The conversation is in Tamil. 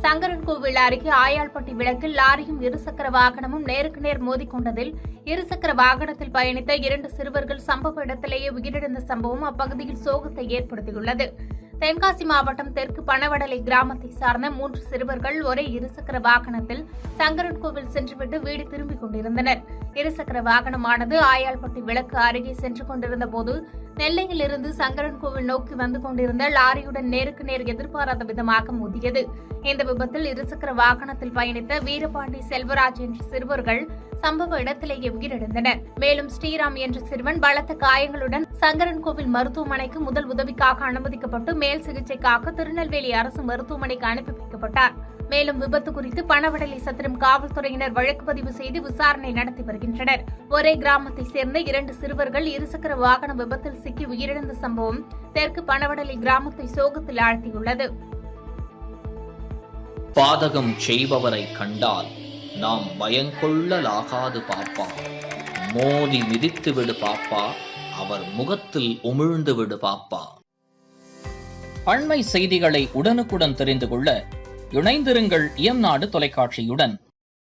சங்கரன்கோவில் அருகே ஆயாள்பட்டி விளக்கில் லாரியும் இருசக்கர வாகனமும் நேருக்கு நேர் மோதிக்கொண்டதில் இருசக்கர வாகனத்தில் பயணித்த 2 சிறுவர்கள் சம்பவ இடத்திலேயே உயிரிழந்த சம்பவம் அப்பகுதியில் சோகத்தை ஏற்படுத்தியுள்ளது. தென்காசி மாவட்டம் தெற்கு பனவடலை கிராமத்தை சார்ந்த 3 சிறுவர்கள் ஒரே இருசக்கர வாகனத்தில் சங்கரன்கோவில் சென்றுவிட்டு வீடு திரும்பிக் கொண்டிருந்தனர். இருசக்கர வாகனமானது ஆயாள்பட்டி விளக்கு அருகே சென்று கொண்டிருந்த போது நெல்லையிலிருந்து சங்கரன்கோவில் நோக்கி வந்து கொண்டிருந்த லாரியுடன் நேருக்கு நேர் எதிர்பாராத விதமாக மோதியது. இந்த விபத்தில் இருசக்கர வாகனத்தில் பயணித்த வீரபாண்டி செல்வராஜ் என்ற சிறுவர்கள் சம்பவ இடத்திலேயே உயிரிழந்தனர். மேலும் ஸ்ரீராம் என்ற சிறுவன் பலத்த காயங்களுடன் சங்கரன்கோவில் மருத்துவமனைக்கு முதல் உதவிக்காக அனுமதிக்கப்பட்டு மேல் சிகிச்சைக்காக திருநெல்வேலி அரசு மருத்துவமனைக்கு அனுப்பி வைக்கப்பட்டார். மேலும் விபத்து குறித்து பனவடலை சத்திரம் காவல்துறையினர் வழக்கு பதிவு செய்து விசாரணை நடத்தி வருகின்றனர். ஒரே கிராமத்தை சேர்ந்த 2 சிறுவர்கள் இருசக்கர வாகன விபத்தில் சிக்கி உயிரிழந்த சம்பவம் தெற்கு பனவடலை கிராமத்தை சோகத்தில் ஆழ்த்தியுள்ளது. பாதகம் செய்பவரை கண்டால் நாம் பயங்கொள்ளலாகாது பாப்பா, மோதி மிதித்து விடு பாப்பா, அவர் முகத்தில் உமிழ்ந்து விடு பாப்பா. அண்மை செய்திகளை உடனுக்குடன் தெரிந்து கொள்ள இணைந்திருங்கள் இயம்நாடு தொலைக்காட்சியுடன்.